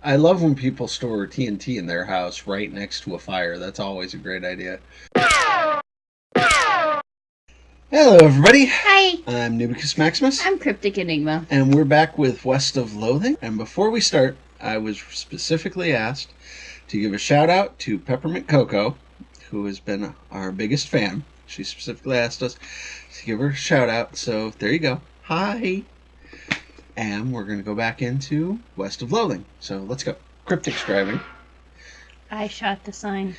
I love when people store TNT in their house right next to a fire. That's always a great idea. Hello, everybody. Hi. I'm Noobs Maximus. I'm Cryptic Enigma. And we're back with West of Loathing. And before we start, I was specifically asked to give a shout out to Peppermint Coco, who has been our biggest fan. She specifically asked us to give her a shout out. So there you go. Hi. And we're going to go back into West of Loathing. So let's go. Cryptic's driving. I shot the sign.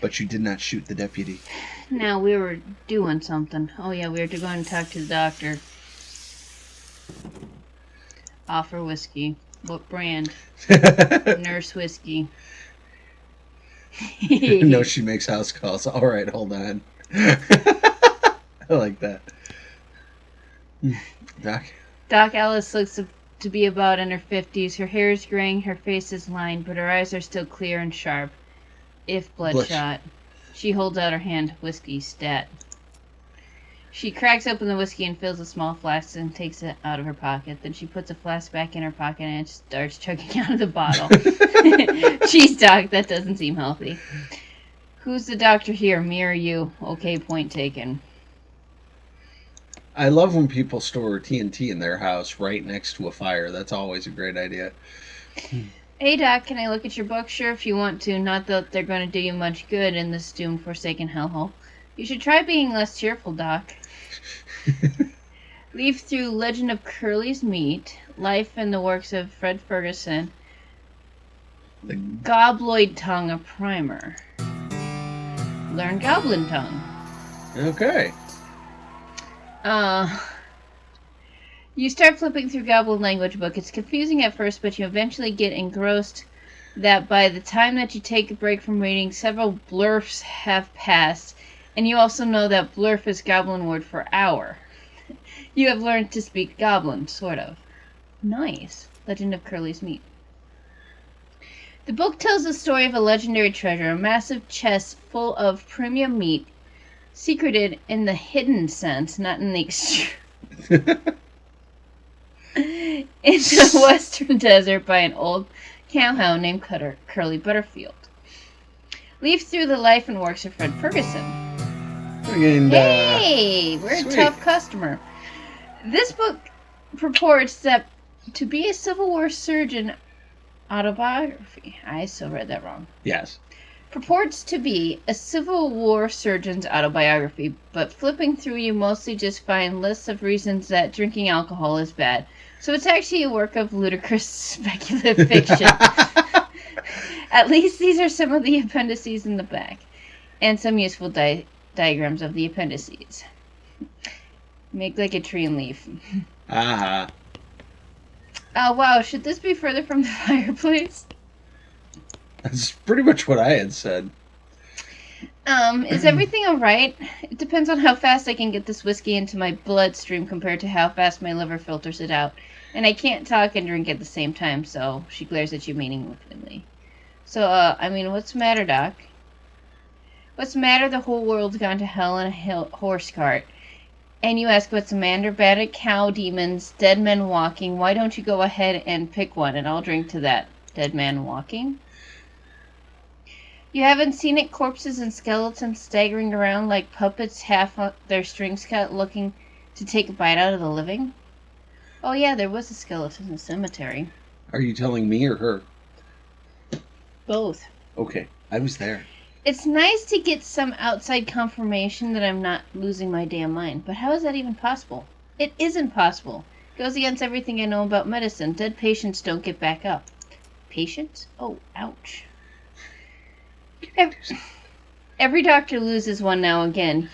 But you did not shoot the deputy. No, we were doing something. Oh yeah, we were going to talk to the doctor. Offer whiskey. What brand? Nurse whiskey. No, she makes house calls. All right, hold on. I like that. Doc? Doc Alice looks to be about in her 50s. Her hair is graying, her face is lined, but her eyes are still clear and sharp. If bloodshot. She holds out her hand. Whiskey, stat. She cracks open the whiskey and fills a small flask and takes it out of her pocket. Then she puts a flask back in her pocket and starts chugging out of the bottle. Jeez, Doc, that doesn't seem healthy. Who's the doctor here, me or you? Okay, point taken. I love when people store TNT in their house right next to a fire. That's always a great idea. Hey, Doc, can I look at your book? Sure, if you want to. Not that they're going to do you much good in this doomed, forsaken hellhole. You should try being less cheerful, Doc. Leaf through Legend of Curly's Meat, Life and the Works of Fred Ferguson, Gobloid Tongue, a primer. Learn Goblin Tongue. Okay. You start flipping through Goblin language book. It's confusing at first, but you eventually get engrossed that by the time that you take a break from reading, several blurfs have passed, and you also know that blurf is Goblin word for hour. You have learned to speak Goblin, sort of. Nice. Legend of Curly's Meat. The book tells the story of a legendary treasure, a massive chest full of premium meat, secreted in the hidden sense, not in the extreme. In the western desert by an old cowhound named Curly Butterfield. Leaf through the life and works of Fred Ferguson. And, hey, we're sweet. A tough customer. This book purports that to be a Civil War surgeon autobiography. I still read that wrong. Yes. Purports to be a Civil War surgeon's autobiography, but flipping through you mostly just find lists of reasons that drinking alcohol is bad. So it's actually a work of ludicrous speculative fiction. At least these are some of the appendices in the back, and some useful diagrams of the appendices. Make like a tree and leaf. Uh-huh. Oh wow, should this be further from the fireplace? That's pretty much what I had said. Is everything alright? It depends on how fast I can get this whiskey into my bloodstream compared to how fast my liver filters it out. And I can't talk and drink at the same time, so she glares at you meaningfully. So, what's the matter, Doc? What's the matter? The whole world's gone to hell in a horse cart. And you ask what's the matter? Bad cow demons, dead men walking. Why don't you go ahead and pick one, and I'll drink to that. Dead man walking? You haven't seen it? Corpses and skeletons staggering around like puppets, half their strings cut, looking to take a bite out of the living? Oh yeah, there was a skeleton in the cemetery. Are you telling me or her? Both. Okay, I was there. It's nice to get some outside confirmation that I'm not losing my damn mind, but how is that even possible? It isn't possible. It goes against everything I know about medicine. Dead patients don't get back up. Patients? Oh, ouch. Every doctor loses one now and again.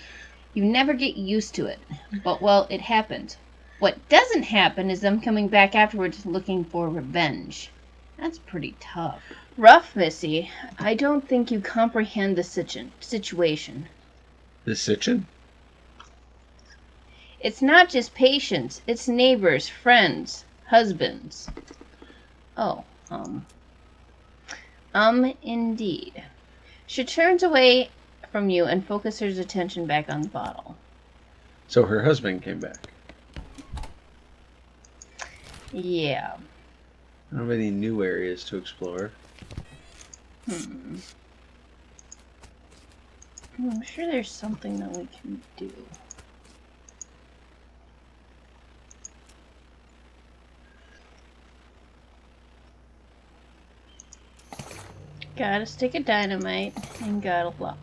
You never get used to it. But, well, it happens. What doesn't happen is them coming back afterwards looking for revenge. That's pretty tough. Rough, Missy. I don't think you comprehend the situation. The situation? It's not just patients. It's neighbors, friends, husbands. Oh, indeed. She turns away from you and focuses her attention back on the bottle. So her husband came back. Yeah. I don't have any new areas to explore. I'm sure there's something that we can do. Got a stick of dynamite and got a lock.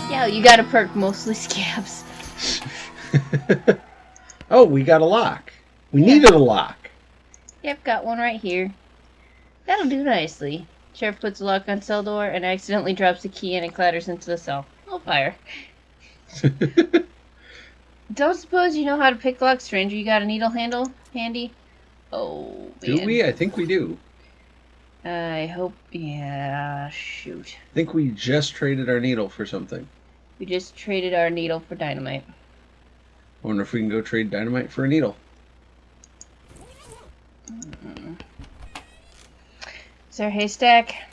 Yeah, you got a perk, mostly scabs. Oh, we got a lock. We needed a lock. Yep, got one right here. That'll do nicely. Sheriff puts a lock on cell door and accidentally drops the key and it clatters into the cell. Oh, fire. Don't suppose you know how to pick locks, stranger. You got a needle handle handy? Oh, man. Do we? I think we do. I hope... Yeah, shoot. I think we just traded our needle for something. We just traded our needle for dynamite. I wonder if we can go trade dynamite for a needle. Is there a haystack?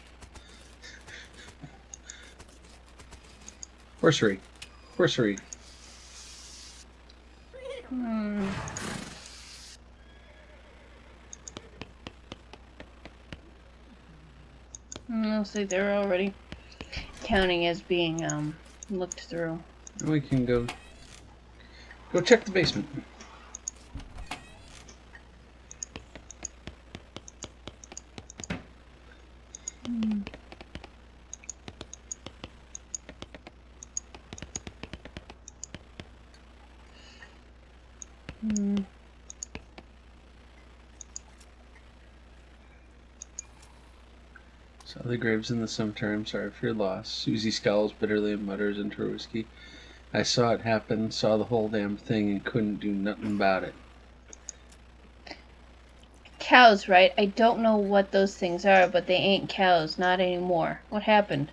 Horsery. Horsery. Looks like they're already counting as being looked through. We can go check the basement. Saw the graves in the cemetery. I'm sorry for your loss. Susie scowls bitterly and mutters into her whiskey. I saw it happen, saw the whole damn thing, and couldn't do nothing about it. Cows, right? I don't know what those things are, but they ain't cows, not anymore. What happened?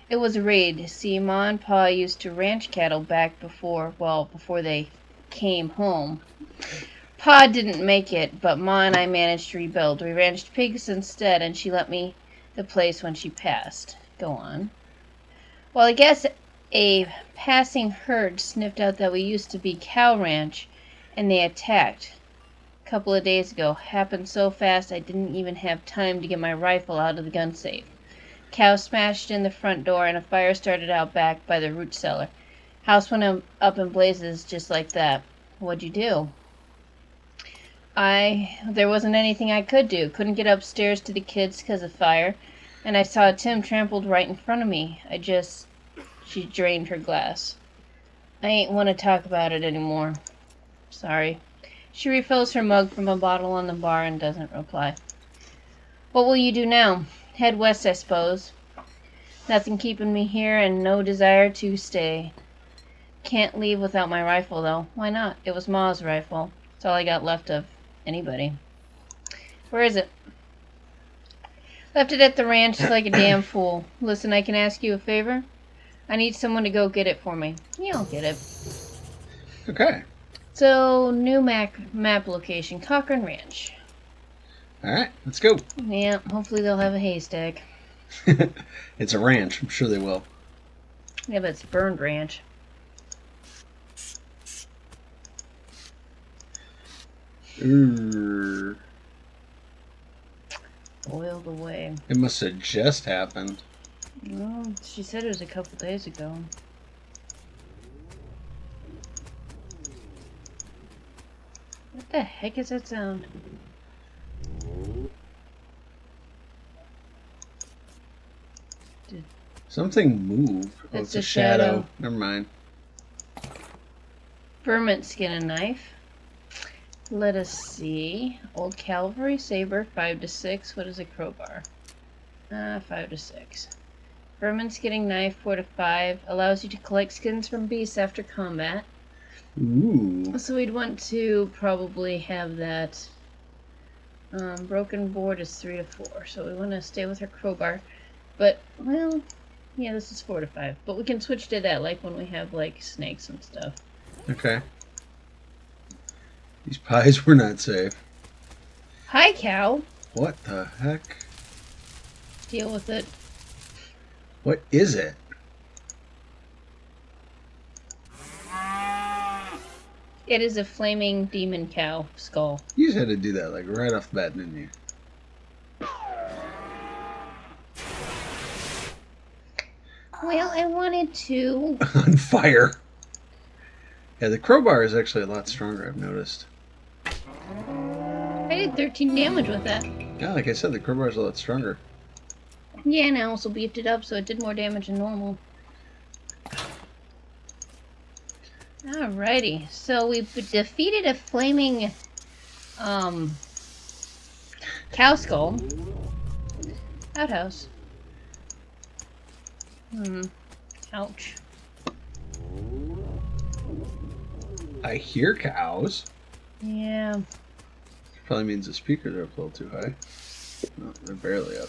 It was a raid. See, Ma and Pa used to ranch cattle back before they came home. Pa didn't make it, but Ma and I managed to rebuild. We ranched pigs instead, and she let me the place when she passed. Go on. Well, I guess a passing herd sniffed out that we used to be cow ranch, and they attacked. A couple of days ago. Happened so fast I didn't even have time to get my rifle out of the gun safe. Cow smashed in the front door, and a fire started out back by the root cellar. House went up in blazes just like that. What'd you do? There wasn't anything I could do. Couldn't get upstairs to the kids because of fire. And I saw Tim trampled right in front of me. She drained her glass. I ain't want to talk about it anymore. Sorry. She refills her mug from a bottle on the bar and doesn't reply. What will you do now? Head west, I suppose. Nothing keeping me here and no desire to stay. Can't leave without my rifle, though. Why not? It was Ma's rifle. It's all I got left of anybody. Where is it? Left it at the ranch like a damn fool. Listen, I can ask you a favor? I need someone to go get it for me. Yeah, I'll get it. Okay. So, new map location, Cochran Ranch. Alright, let's go. Yeah, hopefully they'll have a haystack. It's a ranch. I'm sure they will. Yeah, but it's a burned ranch. Boiled away. It must have just happened. Well, she said it was a couple days ago. What the heck is that sound? Something moved. Oh, It's it's a a shadow. shadow. Never mind. Vermint skin and knife. Let us see. Old Cavalry Saber, 5 to 6. What is a crowbar? 5 to 6. Vermin skinning knife, 4 to 5. Allows you to collect skins from beasts after combat. Ooh. So we'd want to probably have that. Broken board is 3 to 4. So we want to stay with her crowbar. But, well, yeah, this is 4 to 5. But we can switch to that, like when we have, like, snakes and stuff. Okay. These pies were not safe. Hi, cow. What the heck? Deal with it. What is it? It is a flaming demon cow skull. You just had to do that like right off the bat, didn't you? Well, I wanted to. On fire. Yeah, the crowbar is actually a lot stronger, I've noticed. I did 13 damage with that. Yeah, like I said, the crowbar is a lot stronger. Yeah, and I also beefed it up so it did more damage than normal. Alrighty, so we defeated a flaming cow skull. Outhouse. Ouch. I hear cows. Yeah. Probably means the speakers are up a little too high. No, they're barely up.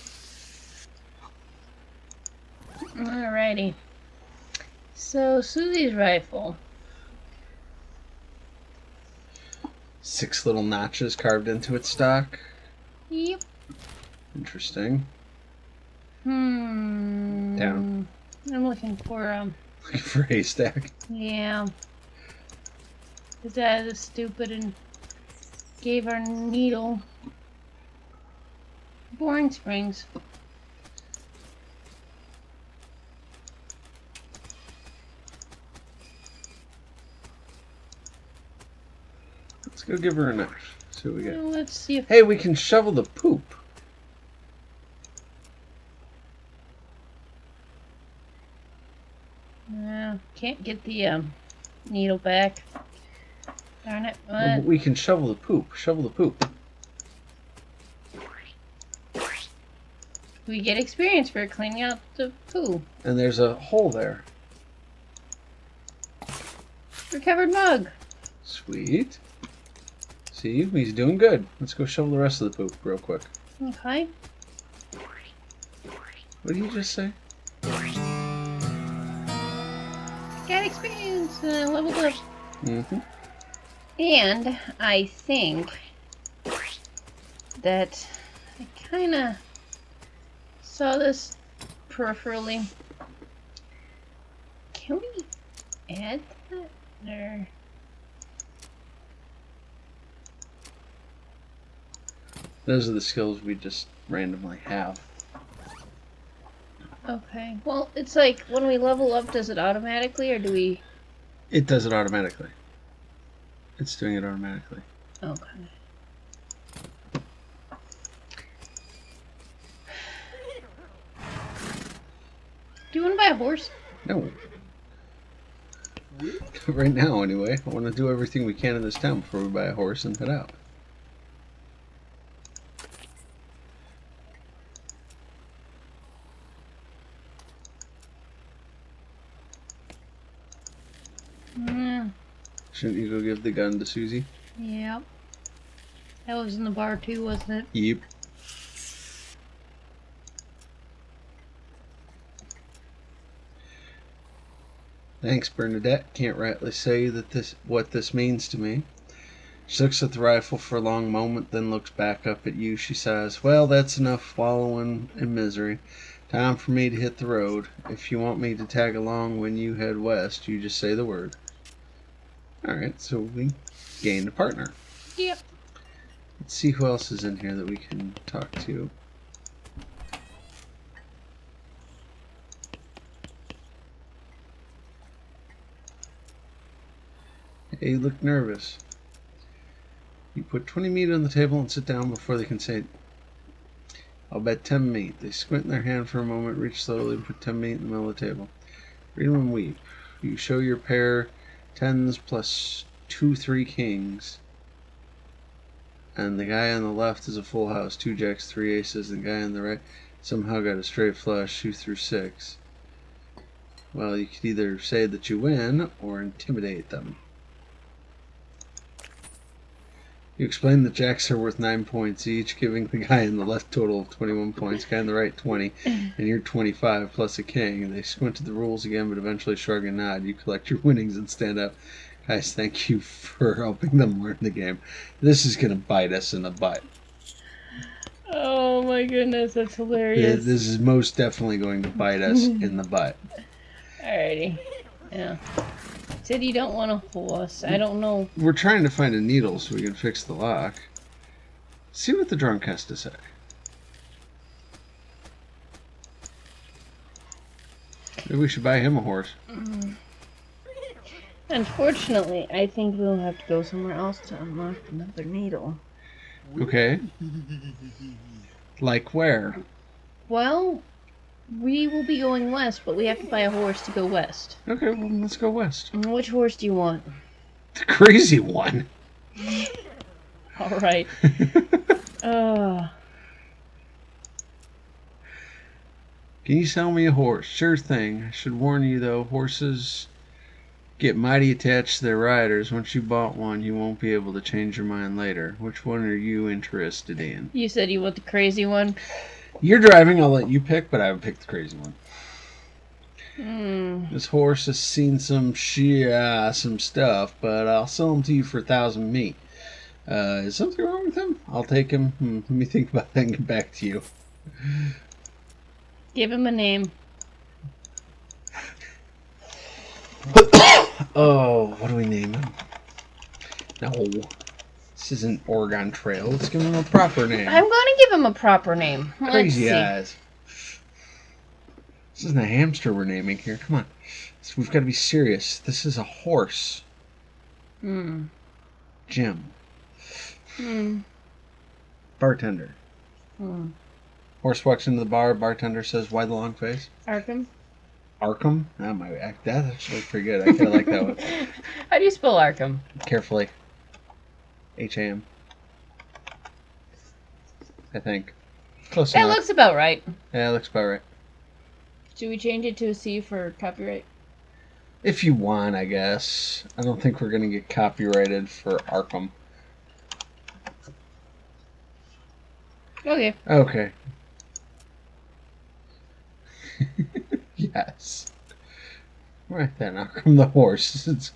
Alrighty. So, Susie's rifle. 6 little notches carved into its stock. Yep. Interesting. Down. I'm looking for, Looking for a haystack. yeah. Because that is stupid and gave our needle boring springs. Let's go give her a knife. See what we get. Well, let's see if... Hey, we can shovel the poop. Can't get the needle back. Darn it. What? We can shovel the poop. Shovel the poop. We get experience for cleaning out the poo. And there's a hole there. Recovered mug. Sweet. See, he's doing good. Let's go shovel the rest of the poop real quick. Okay. What did you just say? Got experience. Leveled up. Mm-hmm. And I think that I kind of saw this peripherally. Can we add that? Or... Those are the skills we just randomly have. Okay. Well, it's like when we level up, does it automatically, or do we... It does it automatically. It's doing it automatically. Okay. Do you want to buy a horse? No. Right now, anyway. I want to do everything we can in this town before we buy a horse and head out. Shouldn't you go give the gun to Susie? Yep. That was in the bar too, wasn't it? Yep. Thanks, Bernadette. Can't rightly say that what this means to me. She looks at the rifle for a long moment, then looks back up at you. She sighs, "Well, that's enough wallowing in misery. Time for me to hit the road. If you want me to tag along when you head west, you just say the word." Alright, so we gained a partner. Yep. Let's see who else is in here that we can talk to. Hey, you look nervous. You put 20 meat on the table and sit down before they can say, "I'll bet 10 meat." They squint in their hand for a moment, reach slowly, and put 10 meat in the middle of the table. Read them and weep. You show your pair tens plus 2, 3 kings. And the guy on the left is a full house, 2 jacks, 3 aces. The guy on the right somehow got a straight flush, 2 through 6. Well, you could either say that you win or intimidate them. You explain that jacks are worth 9 points each, giving the guy on the left total of 21 points, guy on the right 20, and you're 25 plus a king. They squint at the rules again, but eventually shrug and nod. You collect your winnings and stand up. Guys, thank you for helping them learn the game. This is going to bite us in the butt. Oh my goodness, that's hilarious. This is most definitely going to bite us in the butt. Alrighty. Yeah. Said you don't want a horse. I don't know. We're trying to find a needle so we can fix the lock. See what the drunk has to say. Maybe we should buy him a horse. Unfortunately, I think we'll have to go somewhere else to unlock another needle. Okay. Like where? Well, we will be going west, but we have to buy a horse to go west. Okay, well, let's go west. Which horse do you want? The crazy one. All right. Can you sell me a horse? Sure thing. I should warn you, though, horses get mighty attached to their riders. Once you bought one, you won't be able to change your mind later. Which one are you interested in? You said you want the crazy one? You're driving. I'll let you pick, but I would pick the crazy one. Hmm. This horse has seen some stuff, but I'll sell him to you for 1,000 meat. Is something wrong with him? I'll take him. Let me think about that and get back to you. Give him a name. Oh, what do we name him? No. This isn't Oregon Trail. Let's give him a proper name. I'm going to give him a proper name. Crazy Eyes. This isn't a hamster we're naming here. Come on. We've got to be serious. This is a horse. Jim. Bartender. Horse walks into the bar. Bartender says, "Why the long face?" Arkham? Arkham? That's actually pretty good. I kind of like that one. How do you spell Arkham? Carefully. H-A-M. I think. Close That enough. looks about right. Yeah, it looks about right. Should we change it to a C for copyright? If you want, I guess. I don't think we're going to get copyrighted for Arkham. Okay. Okay. Yes. Right then, Arkham the horse. It's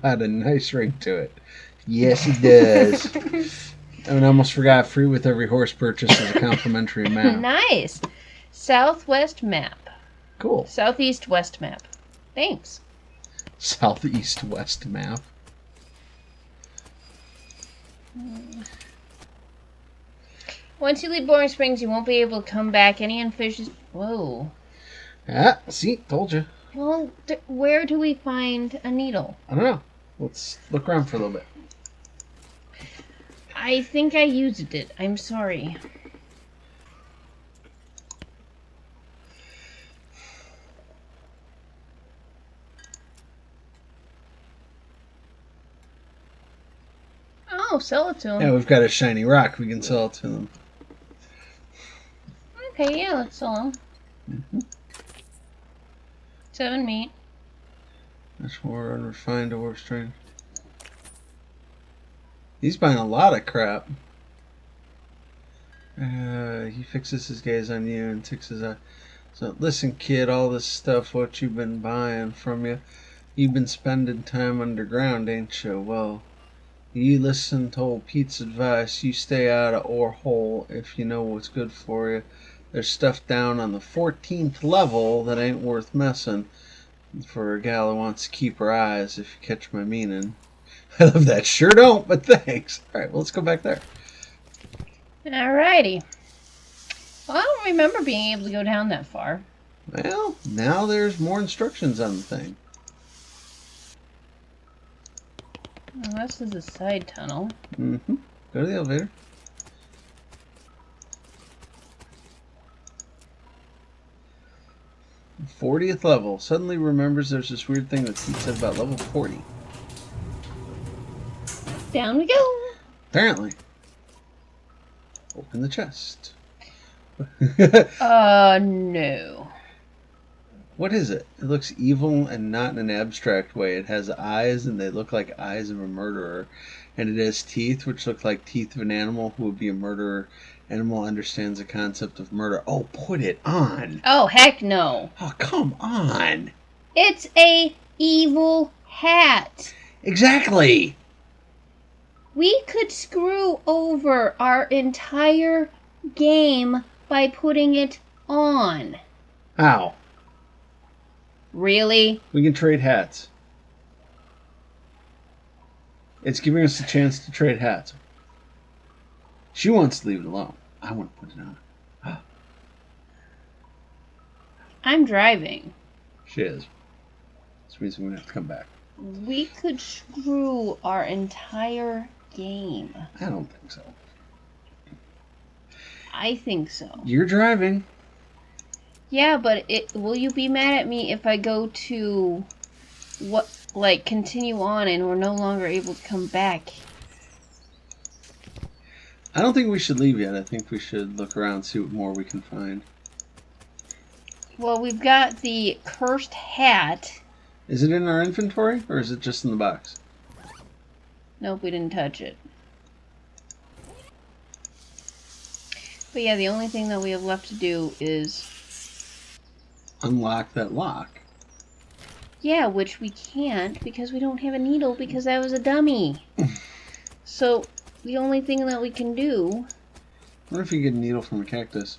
got a nice ring to it. Yes, it does. And I almost forgot, free with every horse purchase is a complimentary map. Nice. Southwest map. Cool. Southeast west map. Thanks. Southeast west map. Once you leave Boring Springs, you won't be able to come back. Any unfinished... Whoa. Ah, see? Told you. Well, where do we find a needle? I don't know. Let's look around for a little bit. I think I used it. I'm sorry. Oh, sell it to him. Yeah, we've got a shiny rock. We can sell it to them. Okay, yeah, let's sell him. 7 meat. That's more unrefined to horse train. He's buying a lot of crap. He fixes his gaze on you and ticks his eye. So, listen, kid, all this stuff, what you've been buying from you, you've been spending time underground, ain't you? Well, you listen to old Pete's advice. You stay out of ore hole if you know what's good for you. There's stuff down on the 14th level that ain't worth messing for a gal who wants to keep her eyes, if you catch my meaning. I love that. Sure don't, but thanks. Alright, well, let's go back there. Alrighty. Well, I don't remember being able to go down that far. Well, now there's more instructions on the thing. Well, this is a side tunnel. Go to the elevator. '40th level. Suddenly remembers there's this weird thing that Pete said about level 40. Down we go. Apparently. Open the chest. No. What is it? It looks evil and not in an abstract way. It has eyes, and they look like eyes of a murderer. And it has teeth, which look like teeth of an animal who would be a murderer. Animal understands the concept of murder. Oh, put it on. Oh, heck no. Oh, come on. It's a evil hat. Exactly. We could screw over our entire game by putting it on. How? Really? We can trade hats. It's giving us a chance to trade hats. She wants to leave it alone. I want to put it on. I'm driving. She is. This means we're going to have to come back. We could screw our entire game. I don't think so. I think so. You're driving. Yeah, but will you be mad at me if I go to continue on and we're no longer able to come back? I don't think we should leave yet. I think we should look around and see what more we can find. Well, we've got the cursed hat. Is it in our inventory or is it just in the box? Nope, we didn't touch it. But yeah, the only thing that we have left to do is unlock that lock. Yeah, which we can't because we don't have a needle because that was a dummy. So the only thing that we can do... What if you get a needle from a cactus?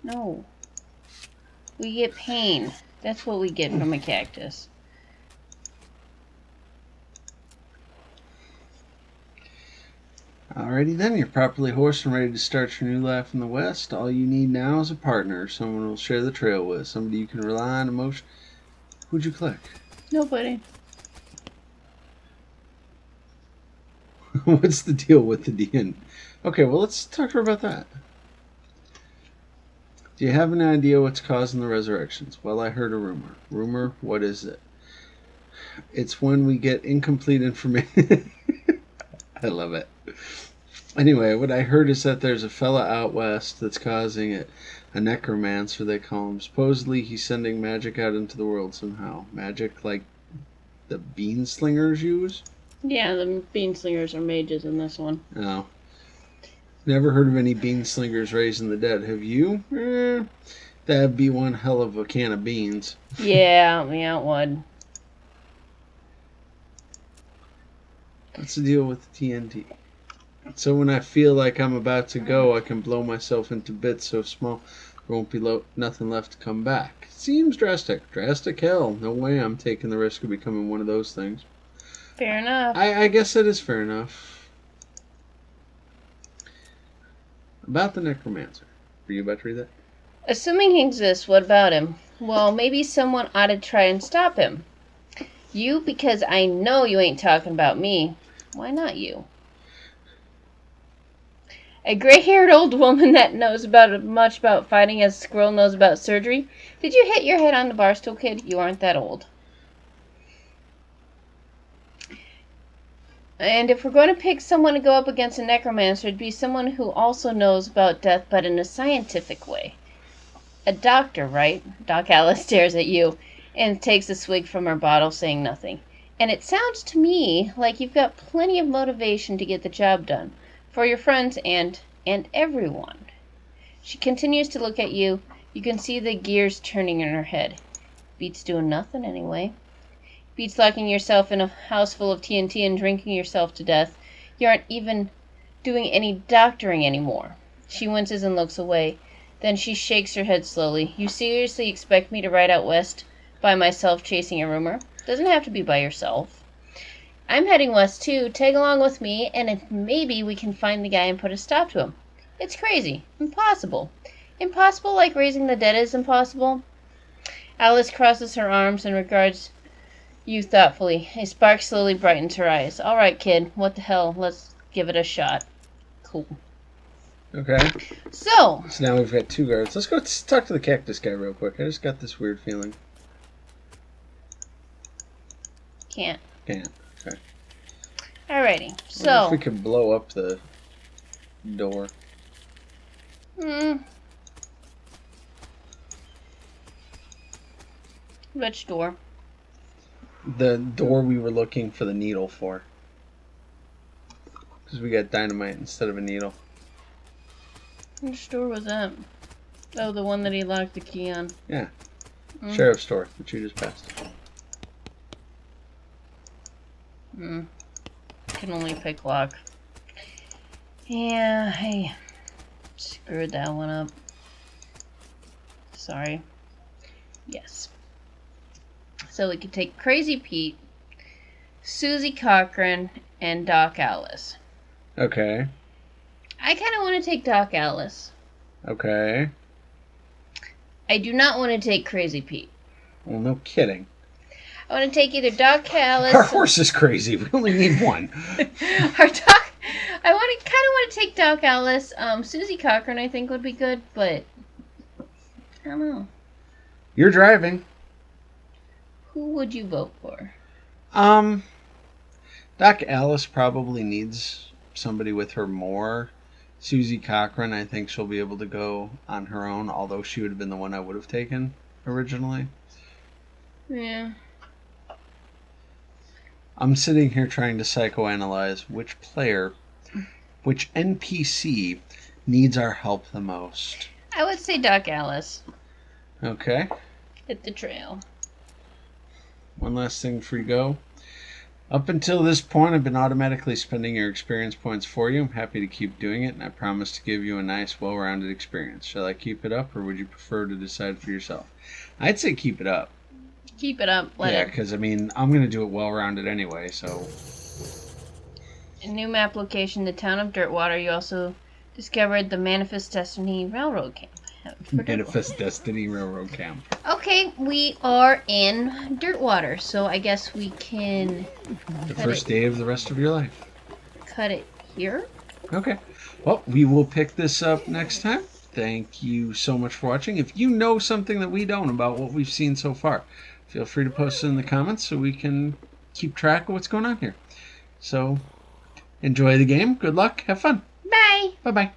No. We get pain. That's what we get from a cactus. Alrighty then, you're properly horsed and ready to start your new life in the West. All you need now is a partner, someone who'll share the trail with, somebody you can rely on emotion. Who'd you click? Nobody. What's the deal with the DN? Okay, well, let's talk to her about that. Do you have an idea what's causing the resurrections? Well, I heard a rumor. Rumor? What is it? It's when we get incomplete information. I love it. Anyway, what I heard is that there's a fella out west that's causing it. A necromancer, they call him. Supposedly, he's sending magic out into the world somehow. Magic like the bean slingers use? Yeah, the bean slingers are mages in this one. Oh. Never heard of any bean slingers raising the dead. Have you? That'd be one hell of a can of beans. Yeah, it would. What's the deal with the TNT? So when I feel like I'm about to go, I can blow myself into bits so small there won't be nothing left to come back. Seems drastic. Drastic hell. No way I'm taking the risk of becoming one of those things. Fair enough. I guess that is fair enough. About the necromancer. Are you about to read that? Assuming he exists, what about him? Well, maybe someone ought to try and stop him. You, because I know you ain't talking about me. Why not you? A gray-haired old woman that knows about much about fighting as a squirrel knows about surgery. Did you hit your head on the bar stool, kid? You aren't that old. And if we're going to pick someone to go up against a necromancer, it'd be someone who also knows about death, but in a scientific way. A doctor, right? Doc Alice stares at you and takes a swig from her bottle, saying nothing. And it sounds to me like you've got plenty of motivation to get the job done. For your friends and everyone. She continues to look at you. You can see the gears turning in her head. Beats doing nothing anyway. Beats locking yourself in a house full of TNT and drinking yourself to death. You aren't even doing any doctoring anymore. She winces and looks away. Then she shakes her head slowly. You seriously expect me to ride out west by myself chasing a rumor? Doesn't have to be by yourself. I'm heading west too. Tag along with me, and maybe we can find the guy and put a stop to him. It's crazy. Impossible. Impossible like raising the dead is impossible. Alice crosses her arms and regards you thoughtfully. A spark slowly brightens her eyes. All right, kid. What the hell? Let's give it a shot. Cool. Okay. So now we've got two guards. Let's go talk to the cactus guy real quick. I just got this weird feeling. Can't. Can't. Okay. Alrighty. So. What if we could blow up the door? Which door? The door we were looking for the needle for. Because we got dynamite instead of a needle. Which door was that? Oh, the one that he locked the key on. Yeah. Sheriff's store, which you just passed. Can only pick lock. Yeah, hey. Screwed that one up. Sorry. Yes. So we could take Crazy Pete, Susie Cochran, and Doc Alice. Okay. I kind of want to take Doc Alice. Okay. I do not want to take Crazy Pete. Well, no kidding. I want to take either Doc Alice. Our horse is crazy. We only need one. Our Doc. I kind of want to take Doc Alice. Susie Cochran, I think, would be good, but I don't know. You're driving. Who would you vote for? Doc Alice probably needs somebody with her more. Susie Cochran, I think she'll be able to go on her own, although she would have been the one I would have taken originally. Yeah. I'm sitting here trying to psychoanalyze which player, which NPC needs our help the most. I would say Doc Alice. Okay. Hit the trail. One last thing before you go. Up until this point, I've been automatically spending your experience points for you. I'm happy to keep doing it, and I promise to give you a nice, well-rounded experience. Shall I keep it up, or would you prefer to decide for yourself? I'd say keep it up. Keep it up. Yeah, because, I mean, I'm going to do it well-rounded anyway, so... A new map location, the town of Dirtwater. You also discovered the Manifest Destiny Railroad Camp. Manifest Destiny Railroad Camp. Okay, we are in Dirtwater, so I guess we can... The first day of the rest of your life. Cut it here? Okay. Well, we will pick this up next time. Thank you so much for watching. If you know something that we don't about what we've seen so far, feel free to post it in the comments so we can keep track of what's going on here. So, enjoy the game. Good luck. Have fun. Bye. Bye-bye.